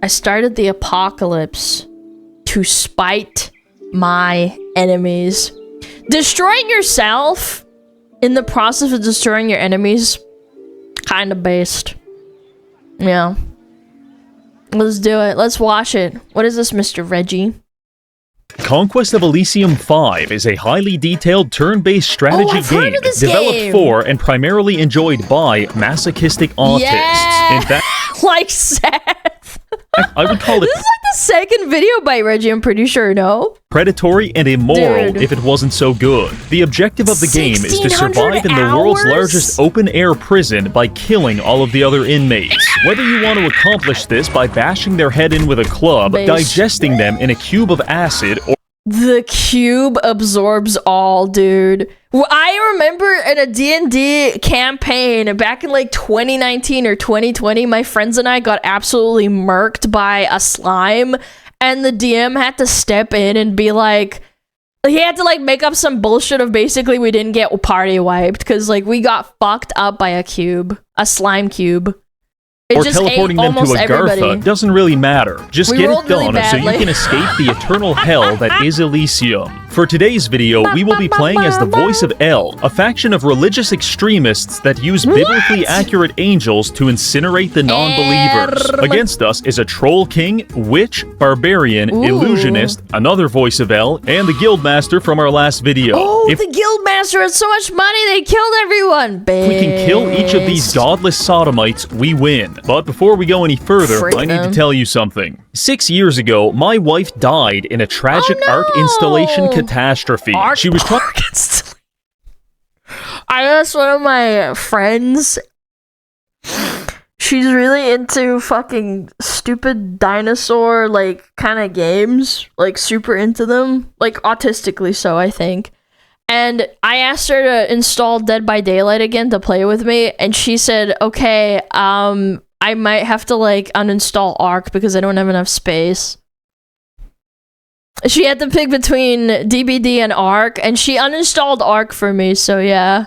I started the apocalypse to spite my enemies. Destroying yourself in the process of destroying your enemies, kind of based. Yeah. Let's do it. Let's watch it. What is this, Mr. Reggie? Conquest of Elysium 5 is a highly detailed turn-based strategy game developed for and primarily enjoyed by masochistic autists. Yeah. In fact, like Seth. I would call it This is like the second video by Reggie, I'm pretty sure, no? predatory and immoral Dude. if it wasn't so good. The objective of the game is to survive in the world's largest open-air prison by killing all of the other inmates. Whether you want to accomplish this by bashing their head in with a club, digesting them in a cube of acid, or the cube absorbs all, dude. Well, I remember in a D&D campaign back in like 2019 or 2020, my friends and I got absolutely murked by a slime, and the DM had to step in and be like, he had to like make up some bullshit of basically we didn't get party wiped because like we got fucked up by a cube, a slime cube. Or teleporting them to Agartha doesn't really matter. Just get it done so you can escape the eternal hell that is Elysium. For today's video, we will be playing as the voice of El, a faction of religious extremists that use biblically accurate angels to incinerate the non-believers. Against us is a troll king, witch, barbarian, illusionist, another voice of El, and the guildmaster from our last video. Oh, the guildmaster had so much money they killed everyone. If we can kill each of these godless sodomites, we win. But before we go any further, I need to tell you something. 6 years ago, my wife died in a tragic art installation catastrophe. She was trying. I asked one of my friends. She's really into fucking stupid dinosaur like kind of games, like super into them, like autistically so, I think. And I asked her to install Dead by Daylight again to play with me, and she said, "Okay, I might have to like uninstall Ark because I don't have enough space." She had to pick between DBD and Ark, and she uninstalled Ark for me, so yeah.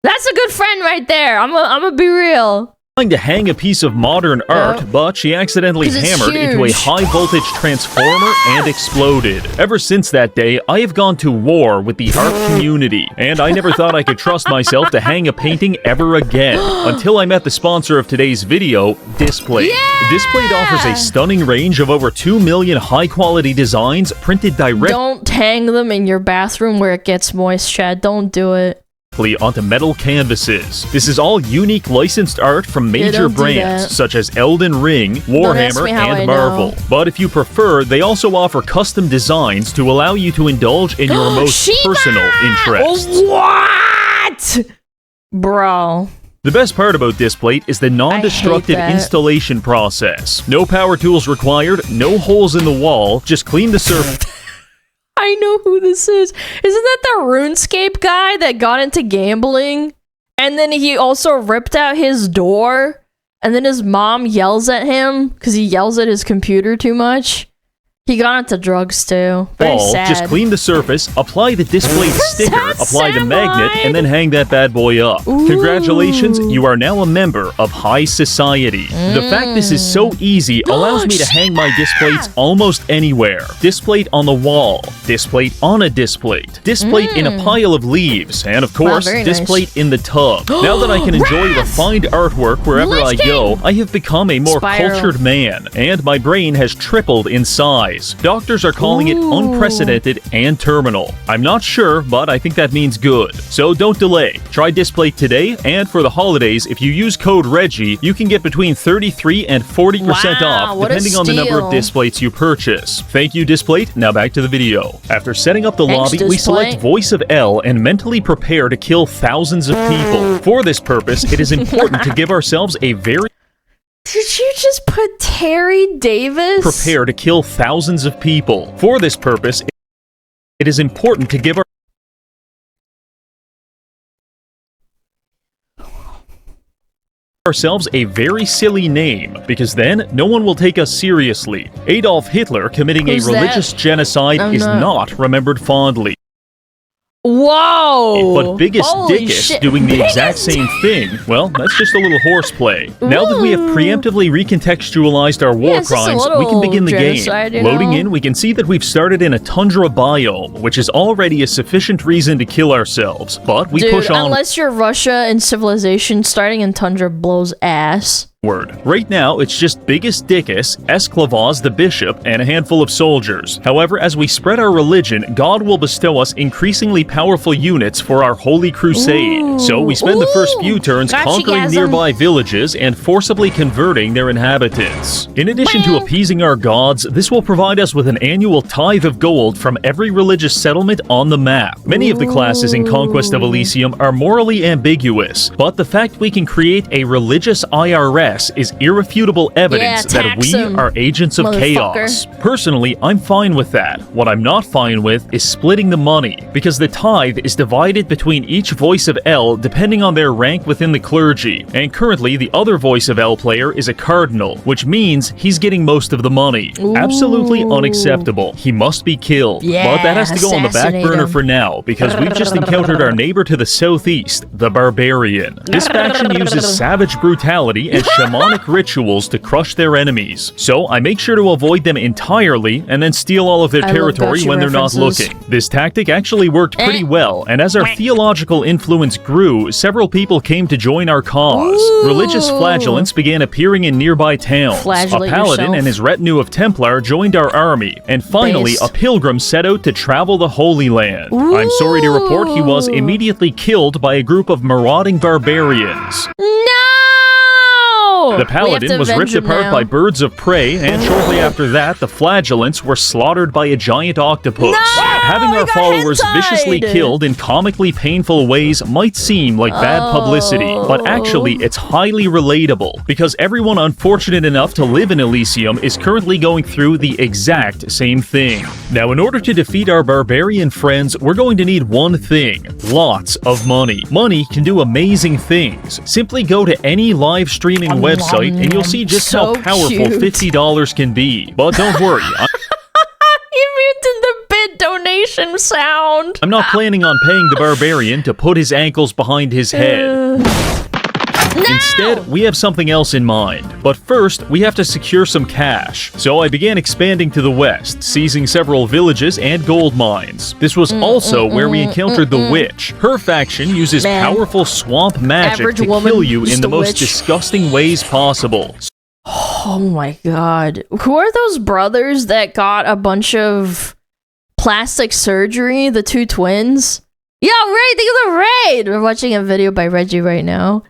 That's a good friend right there. I'm gonna be real. Trying to hang a piece of modern art, but she accidentally hammered into a high-voltage transformer and exploded. Ever since that day, I have gone to war with the art community, and I never thought I could trust myself to hang a painting ever again, until I met the sponsor of today's video, Displate. Displate offers a stunning range of over 2 million high-quality designs printed directly. Don't hang them in your bathroom where it gets moist, Chad. Don't do it. Onto metal canvases. This is all unique licensed art from major brands such as Elden Ring, Warhammer, and Marvel. But if you prefer, they also offer custom designs to allow you to indulge in your most personal interests. What? Bro. The best part about Displate is the non-destructive installation process. No power tools required, no holes in the wall, just clean the surface. I know who this is. Isn't that the RuneScape guy that got into gambling? And then he also ripped out his door? And then his mom yells at him because he yells at his computer too much? He got into drugs too. Very sad. Just clean the surface, apply the Displate sticker, apply the magnet, and then hang that bad boy up. Ooh. Congratulations, you are now a member of high society. The fact this is so easy allows me to hang my Displates almost anywhere. Displate on the wall, Displate on a Displate, Displate in a pile of leaves, and of course, Displate in the tub. Now that I can enjoy refined artwork wherever I go, I have become a more cultured man, and my brain has tripled in size. Doctors are calling it unprecedented and terminal. I'm not sure, but I think that means good. So don't delay. Try Displate today, and for the holidays, if you use code Reggie, you can get between 33 and 40% off, depending on the number of Displates you purchase. Thank you, Displate. Now back to the video. After setting up the lobby, we select Voice of El and mentally prepare to kill thousands of people. For this purpose, it is important to give ourselves a very Did you just put Terry Davis? Prepare to kill thousands of people. For this purpose, it is important to give ourselves a very silly name, because then no one will take us seriously. Adolf Hitler committing a religious genocide is not remembered fondly. Whoa! But Biggest Holy Dickus shit. doing the exact Biggest same thing, well, that's just a little horseplay. Now that we have preemptively recontextualized our war it's just a crimes, we little can begin the genocide, game. you Loading know? in, we can see that we've started in a tundra biome, which is already a sufficient reason to kill ourselves. But we Dude, push on. unless you're Russia and civilization, starting in tundra blows ass. Right now, it's just Biggest Dickus, Esclavaz the Bishop, and a handful of soldiers. However, as we spread our religion, God will bestow us increasingly powerful units for our Holy Crusade. So we spend the first few turns conquering Gotcha-gasm. nearby villages and forcibly converting their inhabitants. In addition to appeasing our gods, this will provide us with an annual tithe of gold from every religious settlement on the map. Many of the classes in Conquest of Elysium are morally ambiguous, but the fact we can create a religious IRS is irrefutable evidence that tax we 'em, are agents of chaos. Personally, I'm fine with that. What I'm not fine with is splitting the money, because the tithe is divided between each voice of El depending on their rank within the clergy, and currently the other voice of El player is a cardinal, which means he's getting most of the money. Absolutely unacceptable. He must be killed. Yeah, But that has to go on the back assassinate burner him. for now, because we've just encountered our neighbor to the southeast, the Barbarian. This faction uses savage brutality and shamanic rituals to crush their enemies. So I make sure to avoid them entirely and then steal all of their I love territory gotcha when they're not references. looking. This tactic actually worked pretty well, and as our theological influence grew, several people came to join our cause. Religious flagellants began appearing in nearby towns. Flagellate A paladin yourself. and his retinue of Templar joined our army, and finally Based. a pilgrim set out to travel the Holy Land. I'm sorry to report he was immediately killed by a group of marauding barbarians. No! The paladin was ripped apart by birds of prey, and shortly after that, the flagellants were slaughtered by a giant octopus. Having he our got followers hentai'd! viciously killed in comically painful ways might seem like bad publicity, but actually it's highly relatable, because everyone unfortunate enough to live in Elysium is currently going through the exact same thing. Now, in order to defeat our barbarian friends, we're going to need one thing: lots of money. Money can do amazing things. Simply go to any live streaming website and you'll see just So how powerful cute. $50 can be. But don't worry, He muted the bid donation sound. I'm not planning on paying the barbarian to put his ankles behind his head. Instead, we have something else in mind. But first, we have to secure some cash. So I began expanding to the west, seizing several villages and gold mines. This was also where we encountered the witch. Her faction uses Man. powerful swamp magic Average to woman, kill you in just the a most witch. disgusting ways possible. Oh my god. Who are those brothers that got a bunch of plastic surgery? The two twins? Yeah, right. Think of the raid. We're watching a video by Reggie right now.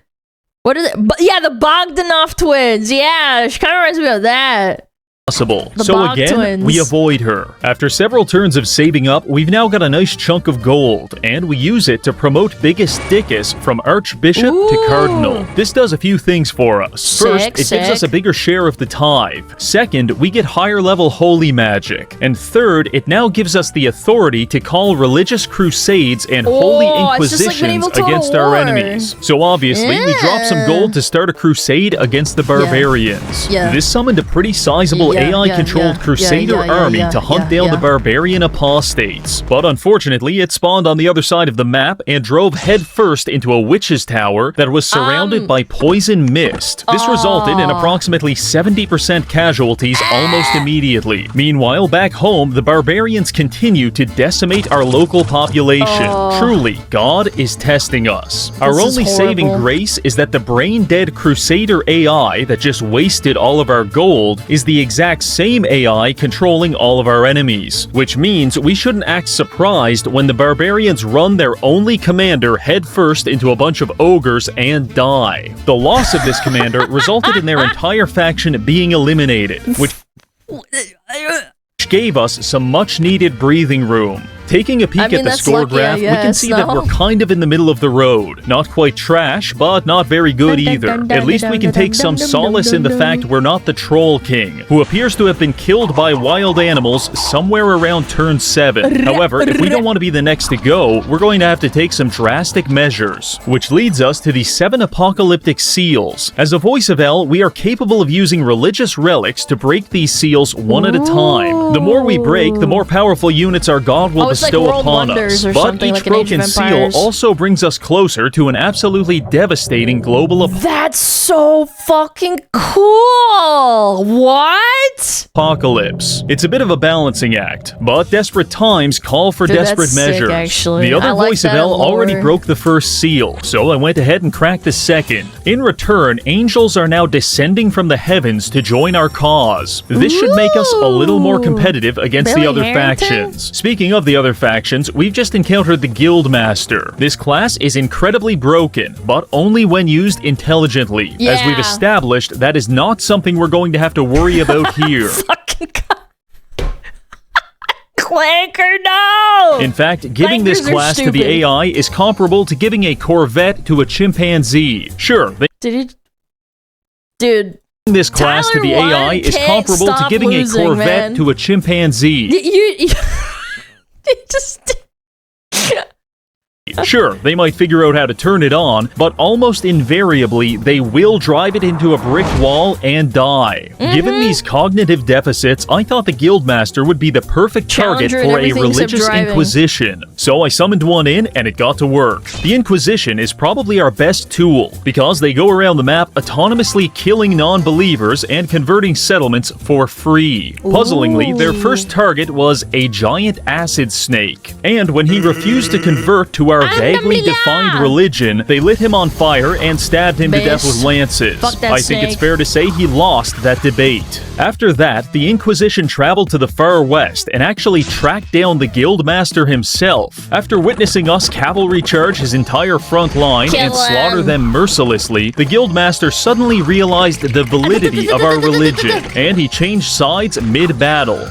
What is it? Yeah, the Bogdanov twins. Yeah, she kind of reminds me of that. Possible. The So Bog again, twins. we avoid her. After several turns of saving up, we've now got a nice chunk of gold, and we use it to promote Biggest Dickus from Archbishop to Cardinal. This does a few things for us. First, it gives us a bigger share of the tithe. Second, we get higher level holy magic. And third, it now gives us the authority to call religious crusades and holy it's just like inquisitions medieval Total against our War. enemies. So obviously, we drop some gold to start a crusade against the barbarians. Yeah. This summoned a pretty sizable AI-controlled Crusader army to hunt down the barbarian apostates. But unfortunately, it spawned on the other side of the map and drove headfirst into a witch's tower that was surrounded by poison mist. This resulted in approximately 70% casualties almost immediately. Meanwhile, back home, the barbarians continue to decimate our local population. Truly, God is testing us. Our This is only saving horrible. grace is that the brain-dead Crusader AI that just wasted all of our gold is the exact same AI controlling all of our enemies, which means we shouldn't act surprised when the barbarians run their only commander headfirst into a bunch of ogres and die. The loss of this commander resulted in their entire faction being eliminated, which gave us some much-needed breathing room. Taking a peek I mean, at the that's score lucky, graph, I we can guess, see that no? we're kind of in the middle of the road. Not quite trash, but not very good either. At least we can take some solace in the fact we're not the Troll King, who appears to have been killed by wild animals somewhere around turn 7. However, if we don't want to be the next to go, we're going to have to take some drastic measures. Which leads us to the 7 apocalyptic seals. As a voice of El, we are capable of using religious relics to break these seals one at a time. The more we break, the more powerful units our god will bestow like World upon Wonders us. or But something, each like an Age of broken seal Empires. also brings us closer to an absolutely devastating global That's so fucking cool! What? apocalypse. It's a bit of a balancing act, but desperate times call for Dude, desperate that's sick, measures. actually. The other I like voice of that El already lore. broke the first seal, so I went ahead and cracked the second. In return, angels are now descending from the heavens to join our cause. This should make us a little more competitive against the Billy other Harrington? factions. Speaking of the other factions, we've just encountered the Guildmaster. This class is incredibly broken, but only when used intelligently. As we've Yeah. established, that is not something we're going to have to worry about here. Fucking God. Clanker, no! In fact, giving this Clankers are class to the stupid. AI is comparable to giving a Corvette to a chimpanzee. Sure, Dude, this class to the Tyler AI One is can't comparable to stop giving losing, a Corvette man. to a chimpanzee. you just... Sure, they might figure out how to turn it on, but almost invariably, they will drive it into a brick wall and die. Given these cognitive deficits, I thought the Guildmaster would be the perfect target Challenger and for a everything except religious driving. inquisition. So I summoned one in, and it got to work. The Inquisition is probably our best tool, because they go around the map autonomously killing non-believers and converting settlements for free. Puzzlingly, their first target was a giant acid snake, and when he refused to convert to our vaguely defined religion, they lit him on fire and stabbed him to death with lances. Fuck that I think it's snake. fair to say he lost that debate. After that, the Inquisition traveled to the far west and actually tracked down the Guildmaster himself. After witnessing us cavalry charge his entire front line Kill and slaughter him. them mercilessly, the Guildmaster suddenly realized the validity of our religion, and he changed sides mid-battle.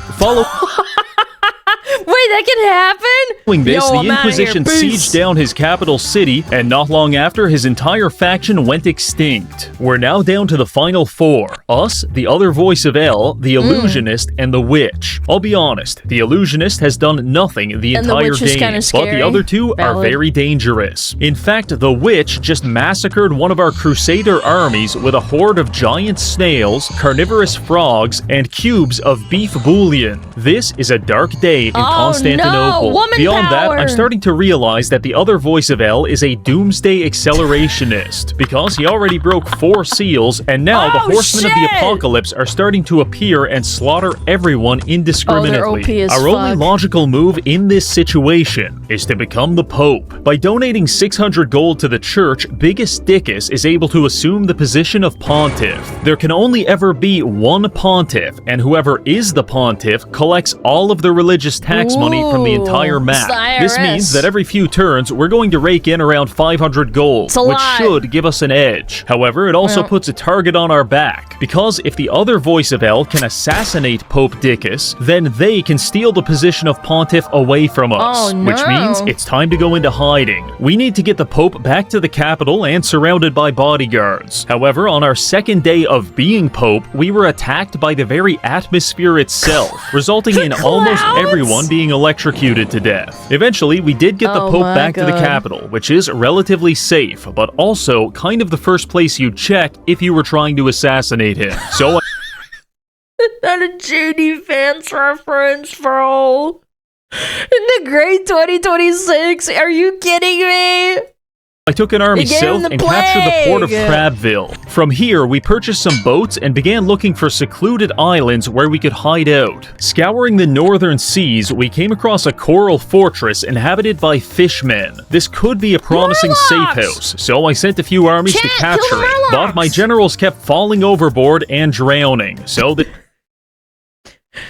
Wait, that can happen? Following this, Yo, the I'm outta here. Inquisition Peace. sieged down his capital city, and not long after, his entire faction went extinct. We're now down to the final four. Us, the other voice of El, the Illusionist, and the Witch. I'll be honest, the Illusionist has done nothing the And the entire Witch is game, kinda but scary. the other two are Valid. very dangerous. In fact, the Witch just massacred one of our Crusader armies with a horde of giant snails, carnivorous frogs, and cubes of beef bouillon. This is a dark day in Constantinople. No, woman Beyond that, power. I'm starting to realize that the other voice of El is a doomsday accelerationist, because he already broke 4 seals, and now the Oh, horsemen of the shit. apocalypse are starting to appear and slaughter everyone indiscriminately. OP as Our only fuck. logical move in this situation is to become the Pope. By donating 600 gold to the church, Biggest Dickus is able to assume the position of pontiff. There can only ever be one pontiff, and whoever is the pontiff collects all of the religious tax money from the entire Ooh, map. it's the This means IRS. that every few turns, we're going to rake in around 500 gold, It's a which lot. should give us an edge. However, it also Well. puts a target on our back, because if the other voice of El can assassinate Pope Dickus, then they can steal the position of pontiff away from us, Oh, which no. means it's time to go into hiding. We need to get the Pope back to the capital and surrounded by bodyguards. However, on our second day of being Pope, we were attacked by the very atmosphere itself, resulting in almost Clouds? everyone being electrocuted to death. Eventually, we did get the Oh Pope my back to the God. capital, which is relatively safe, but also kind of the first place you'd check if you were trying to assassinate him. So Not a JD fans reference, bro. In the great 2026, are you kidding me? I took an army They gave him south the and captured the port of plague. Crabville. From here, we purchased some boats and began looking for secluded islands where we could hide out. Scouring the northern seas, we came across a coral fortress inhabited by fishmen. This could be a promising safe Murlocs! house, so I sent a few armies to Chat, kill the capture it. But Murlocs! my generals kept falling overboard and drowning, so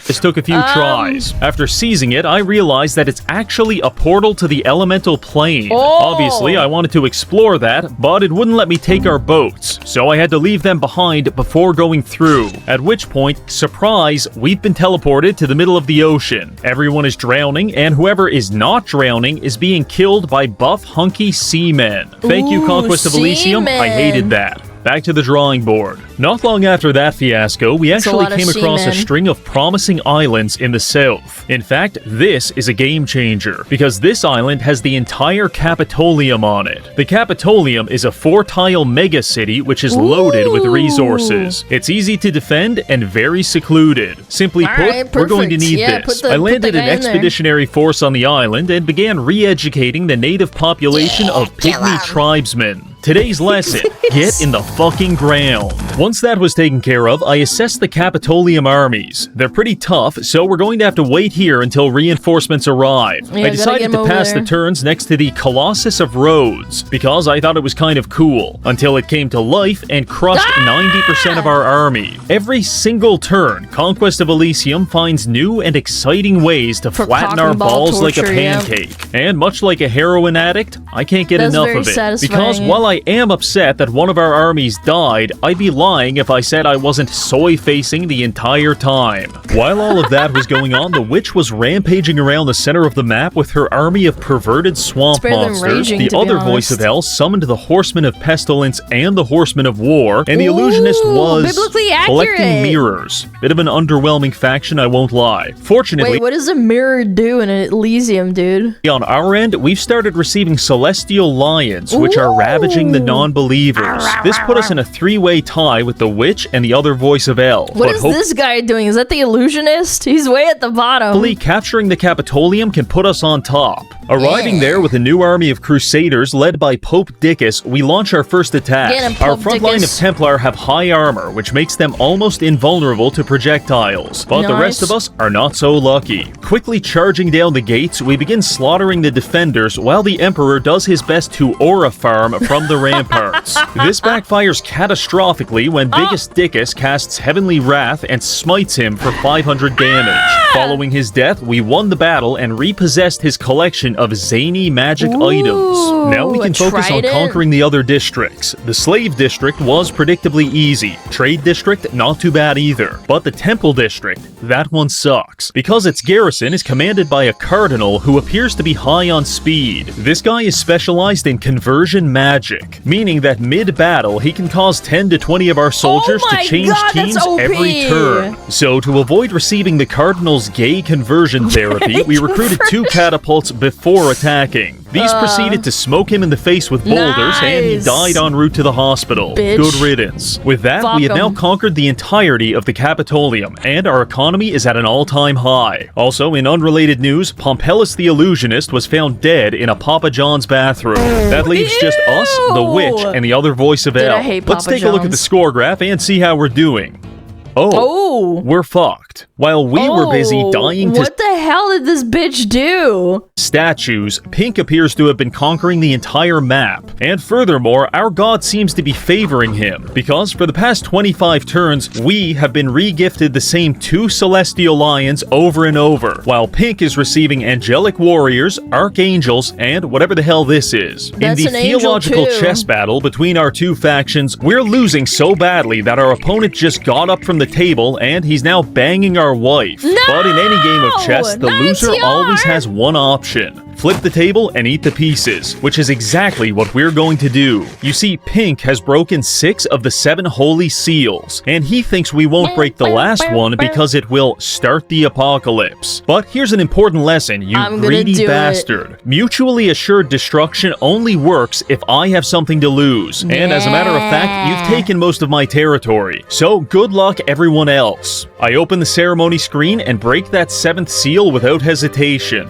this took a few tries. After seizing it, I realized that it's actually a portal to the elemental plane. Oh. Obviously, I wanted to explore that, but it wouldn't let me take our boats, so I had to leave them behind before going through. At which point, surprise, we've been teleported to the middle of the ocean. Everyone is drowning, and whoever is not drowning is being killed by buff, hunky seamen. Thank you, Ooh, Conquest of Elysium. I seamen. hated that. Back to the drawing board. Not long after that fiasco, we actually came across a string of promising islands in the south. In fact, this is a game changer, because this island has the entire Capitolium on it. The Capitolium is a 4-tile mega city which is loaded with resources. It's easy to defend and very secluded. Simply put, we're going to need this. I landed an expeditionary force on the island and began re-educating the native population of pygmy tribesmen. Today's lesson, get in the fucking ground. Once that was taken care of, I assessed the Capitolium armies. They're pretty tough, so we're going to have to wait here until reinforcements arrive. I decided to pass the turns next to the Colossus of Rhodes, because I thought it was kind of cool, until it came to life and crushed 90% of our army. Every single turn, Conquest of Elysium finds new and exciting ways to flatten our balls like a pancake. And much like a heroin addict, I can't get enough of it. Because while I am upset that one of our armies died, I'd be lying if I said I wasn't soy-facing the entire time. While all of that was going on, the witch was rampaging around the center of the map with her army of perverted swamp monsters. The other voice of hell summoned the Horsemen of Pestilence and the Horsemen of War, and the illusionist was collecting mirrors. Bit of an underwhelming faction, I won't lie. Fortunately, wait, what does a mirror do in Elysium, dude? On our end, we've started receiving celestial lions, which are ravaging the non-believers. This put us in a 3-way tie with the witch and the other voice of hell. What is this guy doing? Is that the illusionist? He's way at the bottom. Hopefully, capturing the Capitolium can put us on top. Arriving there with a new army of crusaders led by Pope Dickus, we launch our first attack. Our front line of Templar have high armor, which makes them almost invulnerable to projectiles. But the rest of us are not so lucky. Quickly charging down the gates, we begin slaughtering the defenders while the Emperor does his best to aura farm from the ramparts. This backfires catastrophically when Biggest Dickus casts Heavenly Wrath and smites him for 500 damage. Following his death, we won the battle and repossessed his collection of zany magic items. Now we can focus on conquering the other districts. The Slave District was predictably easy. Trade District, not too bad either. But the Temple District, that one sucks. Because its garrison is commanded by a cardinal who appears to be high on speed. This guy is specialized in conversion magic, meaning that mid-battle he can cause 10 to 20 of our soldiers to change teams every turn. So to avoid receiving the cardinal's gay conversion therapy, we recruited 2 catapults before attacking. These proceeded to smoke him in the face with boulders, and he died en route to the hospital. Good riddance. With that, we have now conquered the entirety of the Capitolium, and our economy is at an all-time high. Also, in unrelated news, Pompelus the Illusionist was found dead in a Papa John's bathroom. That leaves just us, the witch, and the other voice of hell. Let's take a look at the score graph and see how we're doing. We're fucked. While we were busy dying to— What the hell did this bitch do? Statues, Pink appears to have been conquering the entire map. And furthermore, our god seems to be favoring him, because for the past 25 turns, we have been re-gifted the same 2 celestial lions over and over, while Pink is receiving angelic warriors, archangels, and whatever the hell this is. In the theological chess battle between our 2 factions, we're losing so badly that our opponent just got up from the table and he's now banging our wife. But in any game of chess, the loser always has one option. Flip the table and eat the pieces, which is exactly what we're going to do. You see, Pink has broken 6 of the 7 holy seals, and he thinks we won't break the last one because it will start the apocalypse. But here's an important lesson, you greedy bastard. Mutually assured destruction only works if I have something to lose, and as a matter of fact, you've taken most of my territory. So good luck everyone else. I open the ceremony screen and break that 7th seal without hesitation.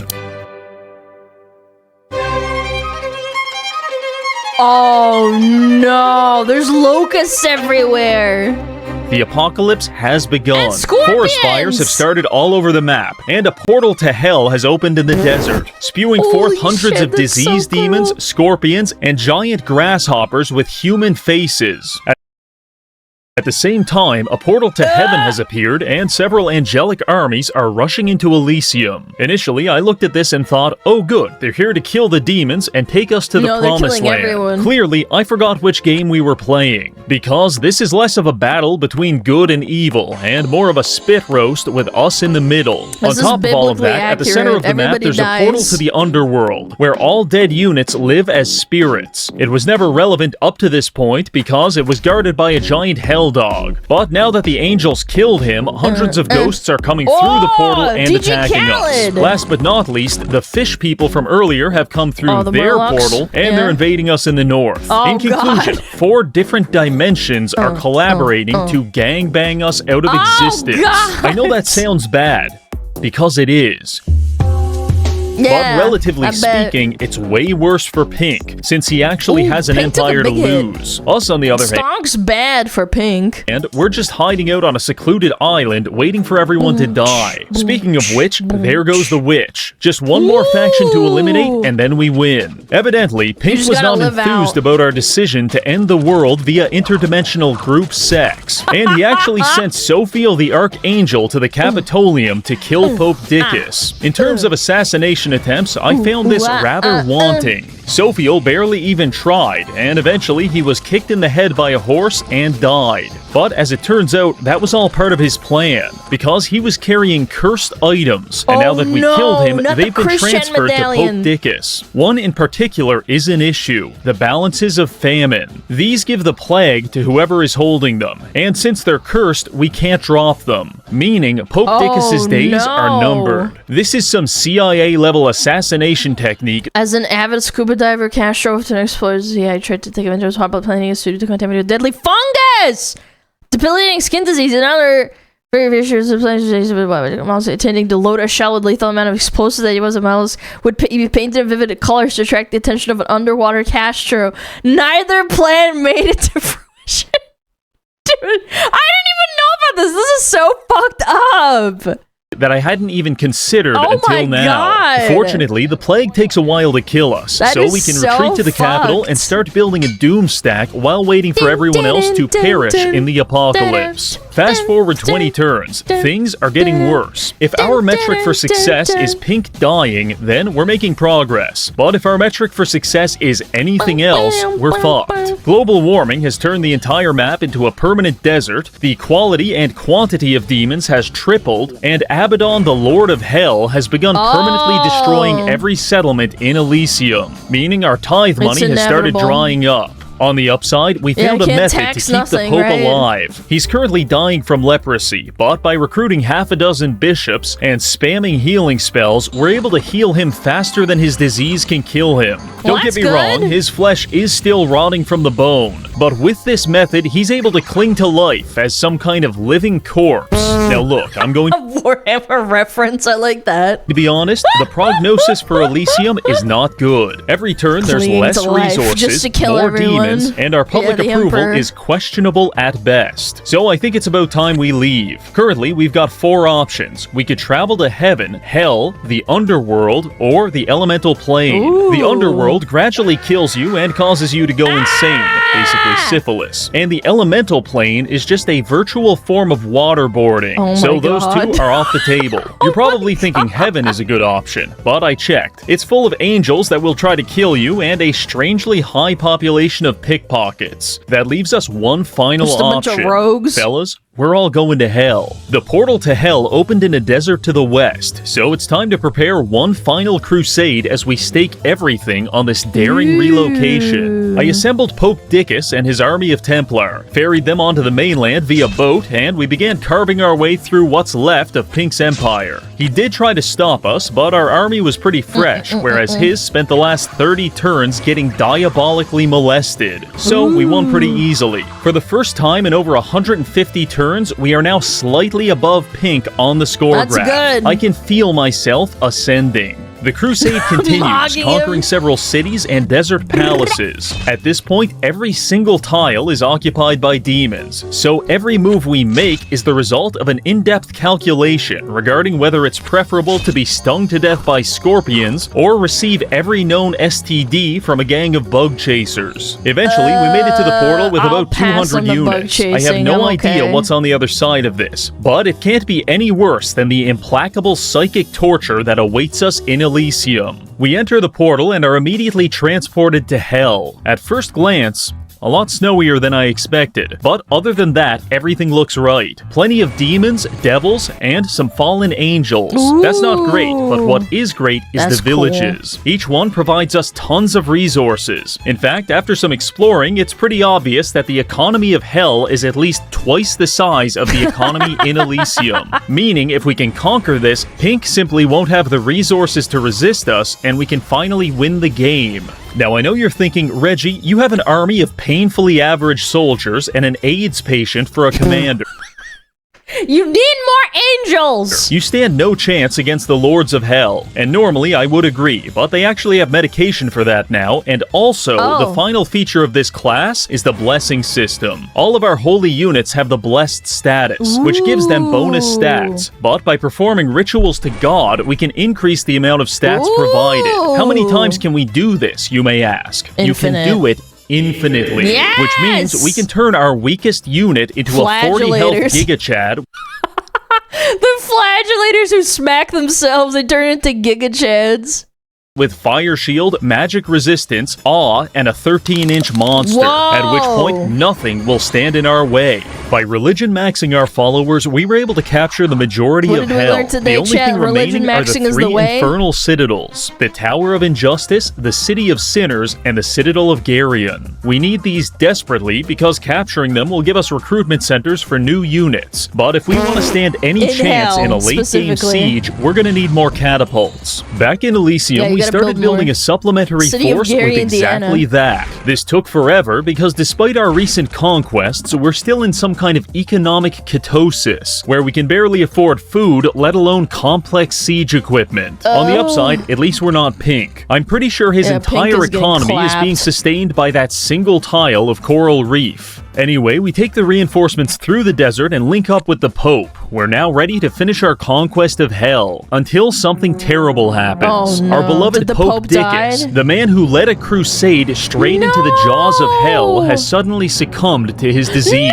Oh no, there's locusts everywhere. The apocalypse has begun. Scorpions! Forest fires have started all over the map, and a portal to hell has opened in the desert, spewing forth hundreds of disease demons, scorpions, and giant grasshoppers with human faces. At the same time, a portal to heaven has appeared, and several angelic armies are rushing into Elysium. Initially, I looked at this and thought, oh good, they're here to kill the demons and take us to the promised land. Everyone. Clearly, I forgot which game we were playing, because this is less of a battle between good and evil, and more of a spit roast with us in the middle. On top of all of that, at the center of the map, there's a portal to the underworld, where all dead units live as spirits. It was never relevant up to this point, because it was guarded by a giant hell Hell Dog. But now that the angels killed him, hundreds of ghosts are coming through the portal and DJ attacking Khaled. us. Last but not least, the fish people from earlier have come through their portal, and they're invading us in the north. In conclusion, 4 different dimensions are collaborating to gangbang us out of existence. I know that sounds bad, because it is. Yeah, but relatively speaking, it's way worse for Pink, since he actually has an empire to lose. Us, on the other hand, Stonk's bad for Pink. and we're just hiding out on a secluded island, waiting for everyone to die. Speaking of which, there goes the witch. Just one more faction to eliminate, and then we win. Evidently, Pink was not enthused about our decision to end the world via interdimensional group sex, and he actually sent Sophiel the Archangel to the Capitolium to kill Pope Dickus. In terms of assassination attempts, I found this rather wanting. Sophiel barely even tried, and eventually he was kicked in the head by a horse and died. But as it turns out, that was all part of his plan, because he was carrying cursed items, and now that we killed him, they've been transferred to Pope Dickus. One in particular is an issue: the balances of famine. These give the plague to whoever is holding them, and since they're cursed, we can't drop them, meaning Pope Dickus's days are numbered. This is some CIA-level assassination technique. As an avid scuba diver, Castro with an explosion, I tried to take advantage of his hot blood planning a suit to contaminate a deadly fungus, debilitating skin disease, and other very vicious mouse intending to load a shell with lethal amount of explosives that he was a mouse would be painted in vivid colors to attract the attention of an underwater Castro. Neither plan made it to fruition. Dude, I didn't even know about this. This is so fucked up. That I hadn't even considered until now. God. Fortunately, the plague takes a while to kill us, so we can retreat to the capital and start building a doom stack while waiting for everyone else to perish in the apocalypse. Fast forward 20 turns, things are getting worse. If our metric for success is Pink dying, then we're making progress. But if our metric for success is anything else, we're fucked. Global warming has turned the entire map into a permanent desert, the quality and quantity of demons has tripled, and Abaddon, the Lord of Hell, has begun permanently destroying every settlement in Elysium, meaning our tithe money has started drying up. On the upside, we found a method to keep the Pope alive. He's currently dying from leprosy, but by recruiting half a dozen bishops and spamming healing spells, we're able to heal him faster than his disease can kill him. Don't get me wrong, his flesh is still rotting from the bone, but with this method, he's able to cling to life as some kind of living corpse. Now look, I'm going A Warhammer reference, I like that. to be honest, the prognosis for Elysium is not good. Every turn, there's less resources, more demons, and our public approval is questionable at best. So I think it's about time we leave. Currently, we've got 4 options. We could travel to heaven, hell, the underworld, or the elemental plane. The underworld gradually kills you and causes you to go insane, basically syphilis. And the elemental plane is just a virtual form of waterboarding. So those two are off the table. You're probably thinking heaven is a good option, but I checked. It's full of angels that will try to kill you and a strangely high population of pickpockets. That leaves us one final option. Bunch of rogues. Fellas, we're all going to hell. The portal to hell opened in a desert to the west, so it's time to prepare one final crusade as we stake everything on this daring relocation. I assembled Pope Dickus and his army of Templar, ferried them onto the mainland via boat, and we began carving our way through what's left of Pink's empire. He did try to stop us, but our army was pretty fresh, whereas his spent the last 30 turns getting diabolically molested. So we won pretty easily. For the first time in over 150 turns, we are now slightly above Pink on the score graph. Good. I can feel myself ascending. The crusade continues, conquering several cities and desert palaces. At this point, every single tile is occupied by demons, so every move we make is the result of an in-depth calculation regarding whether it's preferable to be stung to death by scorpions or receive every known STD from a gang of bug chasers. Eventually, we made it to the portal with about 200 units. I have no idea what's on the other side of this, but it can't be any worse than the implacable psychic torture that awaits us in Elysium. We enter the portal and are immediately transported to hell. At first glance, A lot snowier than I expected. But other than that, everything looks right. Plenty of demons, devils, and some fallen angels. Ooh. That's not great, but what is great is That's the villages. Cool. Each one provides us tons of resources. In fact, after some exploring, it's pretty obvious that the economy of Hell is at least twice the size of the economy in Elysium. Meaning, if we can conquer this, Pink simply won't have the resources to resist us, and we can finally win the game. Now, I know you're thinking, Reggie, you have an army of painfully average soldiers and an AIDS patient for a commander. You need more angels! You stand no chance against the Lords of Hell, and normally I would agree, but they actually have medication for that now, and also, the final feature of this class is the blessing system. All of our holy units have the blessed status, which gives them bonus stats, but by performing rituals to God, we can increase the amount of stats provided. How many times can we do this, you may ask? Infinite. You can do it infinitely, yes! Which means we can turn our weakest unit into a 40 health Giga Chad. The flagellators who smack themselves, they turn into Giga Chads. With fire shield, magic resistance, awe, and a 13-inch monster, Whoa. At which point nothing will stand in our way. By religion maxing our followers, we were able to capture the majority of Hell. Today, the only thing remaining are the 3 infernal citadels, the Tower of Injustice, the City of Sinners, and the Citadel of Geryon. We need these desperately because capturing them will give us recruitment centers for new units. But if we want to stand any chance in a late-game siege, we're going to need more catapults. Back in Elysium, we started building a supplementary force with exactly that. This took forever because despite our recent conquests, we're still in some kind of economic ketosis, where we can barely afford food, let alone complex siege equipment. On the upside, at least we're not Pink. I'm pretty sure his entire economy is being sustained by that single tile of coral reef. Anyway, we take the reinforcements through the desert and link up with the Pope. We're now ready to finish our conquest of Hell, until something terrible happens. Oh, no. Our beloved Pope Dickus, the man who led a crusade straight into the jaws of Hell, has suddenly succumbed to his disease.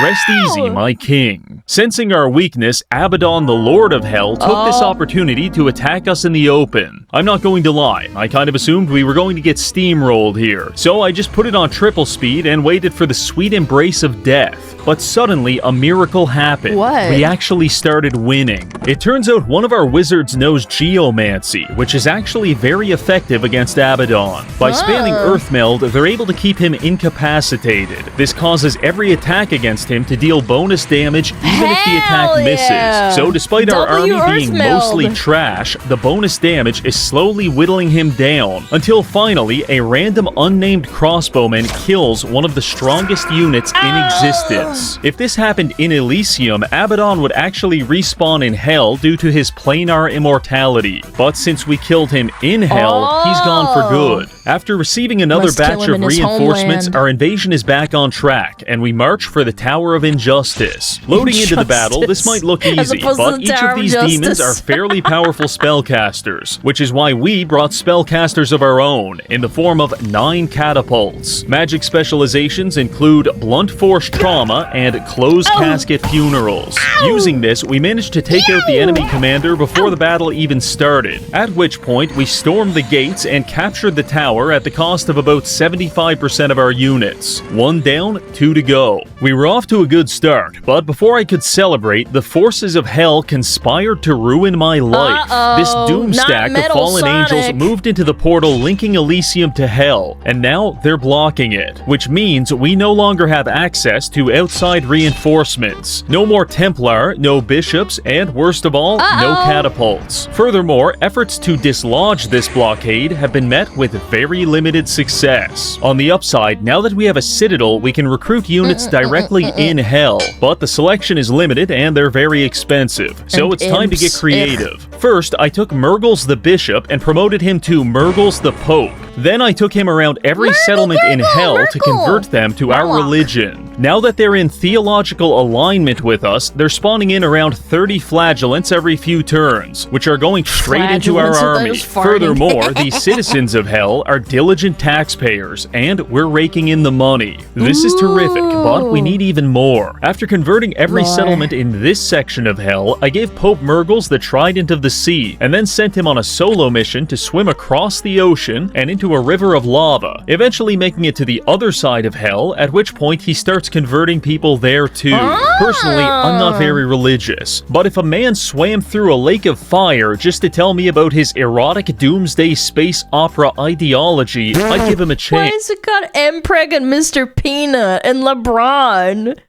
Rest easy, my king. Sensing our weakness, Abaddon, the Lord of Hell, took this opportunity to attack us in the open. I'm not going to lie, I kind of assumed we were going to get steamrolled here, so I just put it on triple speed and waited for the sweet embrace of death. But suddenly, a miracle happened. What? We actually started winning. It turns out one of our wizards knows geomancy, which is actually very effective against Abaddon. By spamming Earthmeld, they're able to keep him incapacitated. This causes every attack against him to deal bonus damage even if the attack misses. So despite our army being mostly trash, the bonus damage is slowly whittling him down, until finally a random unnamed crossbowman kills one of the strongest units in existence. If this happened in Elysium, Abaddon would actually respawn in Hell due to his planar immortality. But since we killed him in Hell, he's gone for good. After receiving another batch of reinforcements, our invasion is back on track, and we march for the Tower of Injustice. Loading into the battle, this might look easy, but each of these demons are fairly powerful spellcasters, which is why we brought spellcasters of our own, in the form of 9 catapults. Magic specializations include Blunt Force Trauma and Closed Casket Funerals. Using this, we managed to take out the enemy commander before the battle even started, at which point we stormed the gates and captured the tower at the cost of about 75% of our units. 1 down, 2 to go. We were off to a good start, but before I could celebrate, the forces of Hell conspired to ruin my life. This doom stack of fallen angels moved into the portal linking Elysium to Hell, and now they're blocking it, which means we no longer have access to outside reinforcements. No more Templar, no bishops, and worst of all, no catapults. Furthermore, efforts to dislodge this blockade have been met with very limited success. On the upside, now that we have a citadel, we can recruit units directly in Hell, but the selection is limited and they're very expensive, so it's time to get creative. First, I took Murgles the Bishop and promoted him to Murgles the Pope. Then I took him around every settlement in Hell to convert them to our religion. Now that they're in theological alignment with us, they're spawning in around 30 flagellants every few turns, which are going straight into our army. Furthermore, these citizens of Hell are diligent taxpayers, and we're raking in the money. This is terrific, but we need even more. After converting every settlement in this section of Hell, I gave Pope Murgles the Trident of the Sea, and then sent him on a solo mission to swim across the ocean and into into a river of lava, eventually making it to the other side of hell, at which point he starts converting people there too. Personally, I'm not very religious, but if a man swam through a lake of fire just to tell me about his erotic doomsday space opera ideology, I'd give him a chance. Why is it got Mpreg and Mr. Peanut and LeBron?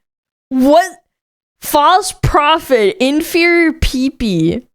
What? False prophet, inferior peepee.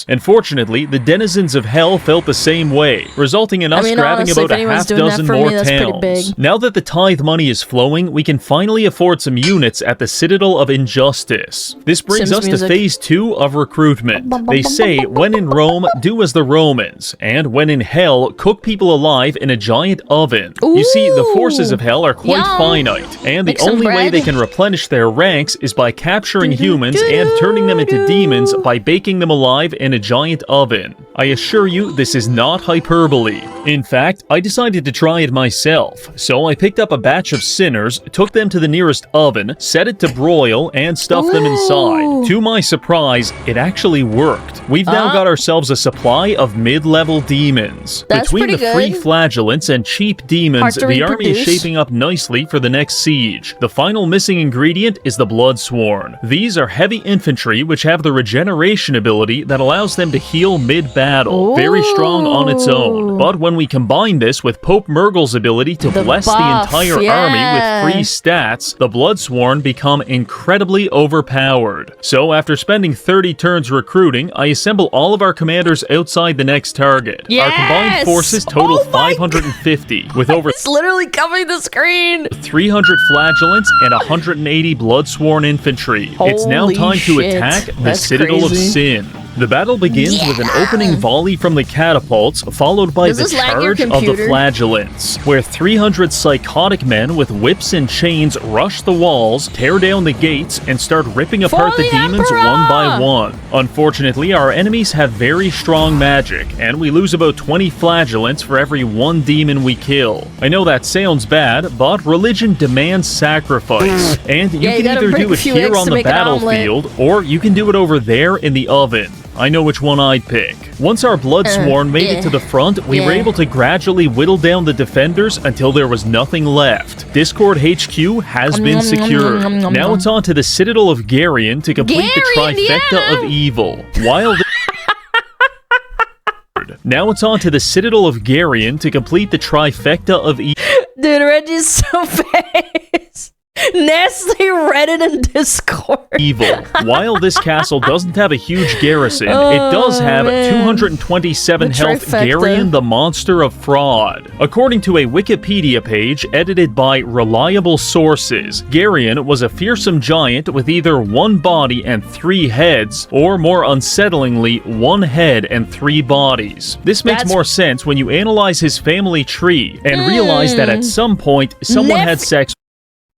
Unfortunately, the denizens of hell felt the same way, resulting in us grabbing honestly, about a half dozen more towns. Now that the tithe money is flowing, we can finally afford some units at the Citadel of Injustice. This brings us to phase 2 of recruitment. They say, when in Rome, do as the Romans, and when in hell, cook people alive in a giant oven. You see, the forces of hell are quite finite, and the only way they can replenish their ranks is by capturing humans and turning them into demons by baking them alive in a giant oven. I assure you, this is not hyperbole. In fact, I decided to try it myself, so I picked up a batch of sinners, took them to the nearest oven, set it to broil, and stuffed them inside. To my surprise, it actually worked. We've now got ourselves a supply of mid-level demons. Between the free flagellants and cheap demons, the army is shaping up nicely for the next siege. The final missing ingredient is the Bloodsworn. These are heavy infantry which have the regeneration ability that allows them to heal mid-battle. Very strong on its own. But when we combine this with Pope Murgle's ability to bless the entire army with free stats, the Bloodsworn become incredibly overpowered. So after spending 30 turns recruiting, I assemble all of our commanders outside the next target. Our combined forces total 550, with over it's literally covering the screen. 300 flagellants and 180 Bloodsworn infantry. It's now time to attack the Citadel of Sin. The battle begins with an opening volley from the catapults, followed by the charge of the flagellants, where 300 psychotic men with whips and chains rush the walls, tear down the gates, and start ripping apart the demons one by one. Unfortunately, our enemies have very strong magic, and we lose about 20 flagellants for every one demon we kill. I know that sounds bad, but religion demands sacrifice, and you can either do it here on the battlefield, or you can do it over there in the oven. I know which one I'd pick. Once our Bloodsworn made it to the front, we were able to gradually whittle down the defenders until there was nothing left. Discord HQ has been secured. Now it's on to the Citadel of Garion to complete the trifecta of evil. Now it's on to the Citadel of Garion to complete the trifecta of evil. Dude, Reggie's so fast. Nestle, Reddit, and Discord. Evil. While this castle doesn't have a huge garrison, it does have 227 health Garion the Monster of Fraud. According to a Wikipedia page edited by reliable sources, Garion was a fearsome giant with either one body and 3 heads, or more unsettlingly, 1 head and 3 bodies. This makes more sense when you analyze his family tree and realize that at some point, someone had sex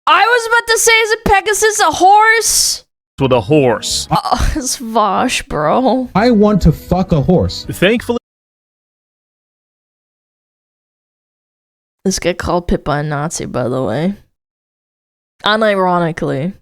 I was about to say, is it Pegasus a horse? With a horse. It's Vosh, bro. I want to fuck a horse. Thankfully, this guy called Pippa a Nazi, by the way. Unironically.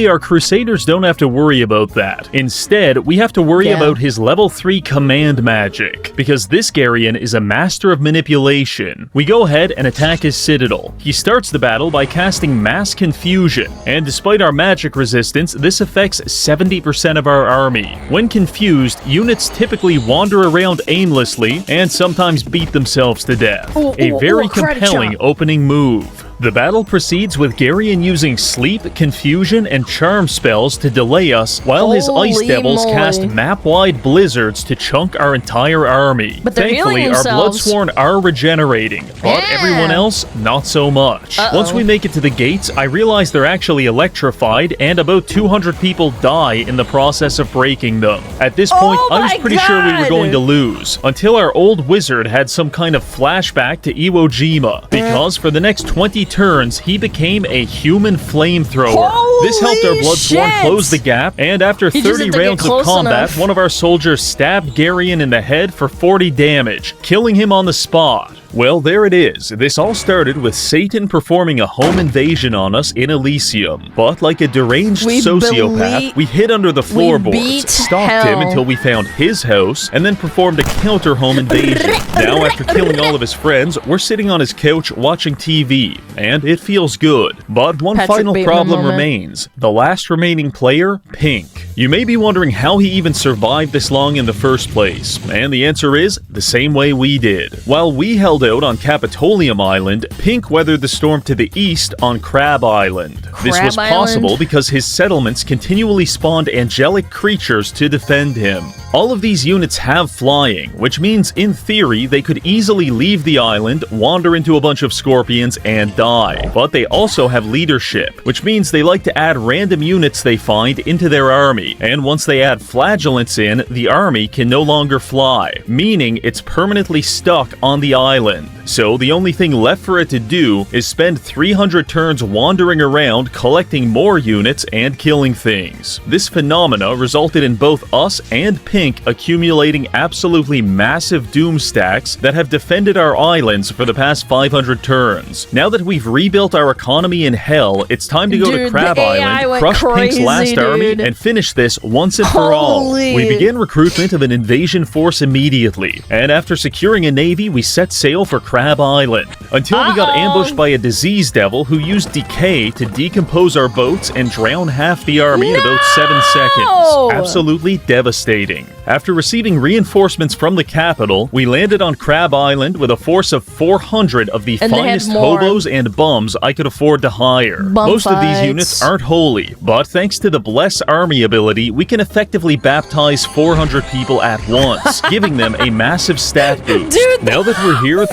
our Crusaders don't have to worry about that. Instead, we have to worry about his level 3 command magic, because this Garion is a master of manipulation. We go ahead and attack his citadel. He starts the battle by casting Mass Confusion, and despite our magic resistance, this affects 70% of our army. When confused, units typically wander around aimlessly and sometimes beat themselves to death. A very compelling opening move. The battle proceeds with Garion using Sleep, Confusion, and Charm spells to delay us, while his Ice Devils cast map-wide blizzards to chunk our entire army. But thankfully, our Bloodsworn are regenerating, but everyone else, not so much. Once we make it to the gates, I realize they're actually electrified, and about 200 people die in the process of breaking them. At this point, I was pretty sure we were going to lose, until our old wizard had some kind of flashback to Iwo Jima, because for the next 20 turns, he became a human flamethrower. This helped our Bloodsworn close the gap, and after 30 rounds of combat, one of our soldiers stabbed Garion in the head for 40 damage, killing him on the spot. Well, there it is. This all started with Satan performing a home invasion on us in Elysium. But like a deranged sociopath, we hid under the floorboards, stalked him until we found his house, and then performed a counter-home invasion. Now, after killing all of his friends, we're sitting on his couch watching TV, and it feels good. But one final problem remains. The last remaining player, Pink. You may be wondering how he even survived this long in the first place, and the answer is the same way we did. While we held out on Capitolium Island, Pink weathered the storm to the east on Crab Island. This was possible because his settlements continually spawned angelic creatures to defend him. All of these units have flying, which means in theory they could easily leave the island, wander into a bunch of scorpions, and die. But they also have leadership, which means they like to add random units they find into their army, and once they add flagellants in, the army can no longer fly, meaning it's permanently stuck on the island. So the only thing left for it to do is spend 300 turns wandering around, collecting more units and killing things. This phenomena resulted in both us and Pink accumulating absolutely massive doom stacks that have defended our islands for the past 500 turns. Now that we've rebuilt our economy in hell, it's time to go to Crab Island, crush Pink's last army, and finish this once and for all. We begin recruitment of an invasion force immediately, and after securing a navy, we set sail for Crab Island, until we got ambushed by a disease devil who used decay to decompose our boats and drown half the army in about 7 seconds. Absolutely devastating. After receiving reinforcements from the capital, we landed on Crab Island with a force of 400 of the finest hobos and bums I could afford to hire. Most of these units aren't holy, but thanks to the Bless Army ability, we can effectively baptize 400 people at once, giving them a massive stat boost. Now that we're here...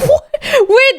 Wait,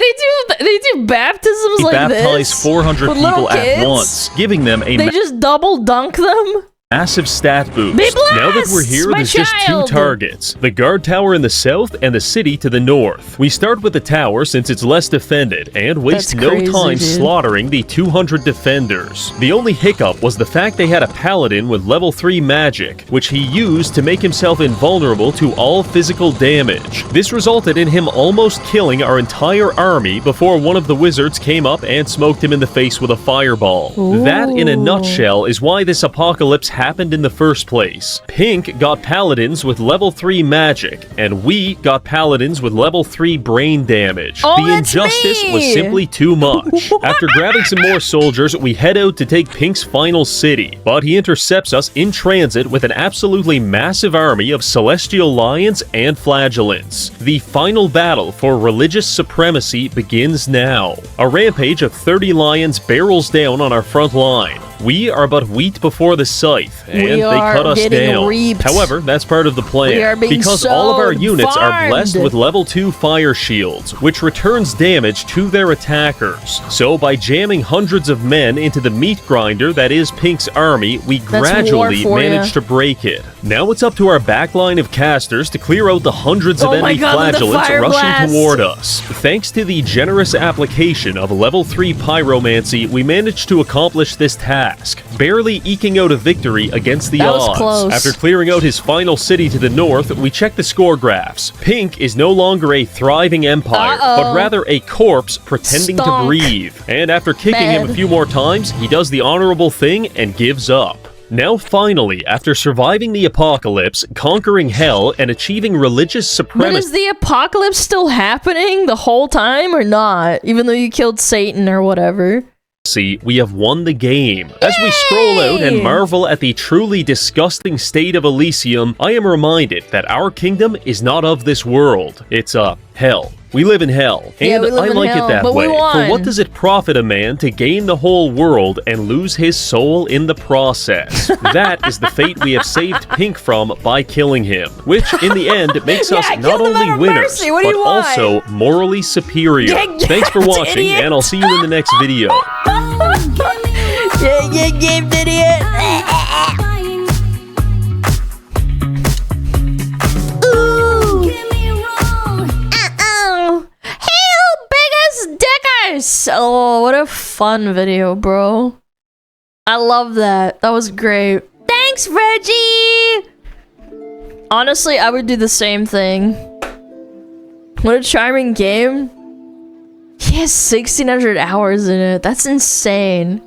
they do baptisms like this? Baptize 400 people at once, giving them a... They just double dunk them? Massive stat boost. Now that we're here, there's just 2 targets. The guard tower in the south and the city to the north. We start with the tower since it's less defended, and waste no time slaughtering the 200 defenders. The only hiccup was the fact they had a paladin with level 3 magic, which he used to make himself invulnerable to all physical damage. This resulted in him almost killing our entire army before one of the wizards came up and smoked him in the face with a fireball. That, in a nutshell, is why this apocalypse happened in the first place. Pink got paladins with level 3 magic, and we got paladins with level 3 brain damage. The injustice was simply too much. After grabbing some more soldiers, we head out to take Pink's final city, but he intercepts us in transit with an absolutely massive army of celestial lions and flagellants. The final battle for religious supremacy begins now. A rampage of 30 lions barrels down on our front line. We are but wheat before the scythe, and they cut us down. However, that's part of the plan, because all of our units are blessed with level 2 fire shields, which returns damage to their attackers. So by jamming hundreds of men into the meat grinder that is Pink's army, we gradually managed to break it. Now it's up to our backline of casters to clear out the hundreds of enemy flagellants rushing toward us. Thanks to the generous application of level 3 pyromancy, we managed to accomplish this task, barely eking out a victory against the odds. After clearing out his final city to the north, we checked the score graphs. Pink is no longer a thriving empire, but rather a corpse pretending to breathe. And after kicking him a few more times, he does the honorable thing and gives up. Now finally, after surviving the apocalypse, conquering hell, and achieving religious supremacy... But is the apocalypse still happening the whole time or not? Even though you killed Satan or whatever? We have won the game. As we scroll out and marvel at the truly disgusting state of Elysium, I am reminded that our kingdom is not of this world. It's hell. We live in hell, and I like it that way. For what does it profit a man to gain the whole world and lose his soul in the process? That is the fate we have saved Pink from by killing him, which in the end makes us not only winners, but also morally superior. Thanks for watching, and I'll see you in the next video. Idiot. Oh, what a fun video, bro. I love that. That was great. Thanks, Reggie! Honestly, I would do the same thing. What a charming game. He has 1,600 hours in it. That's insane.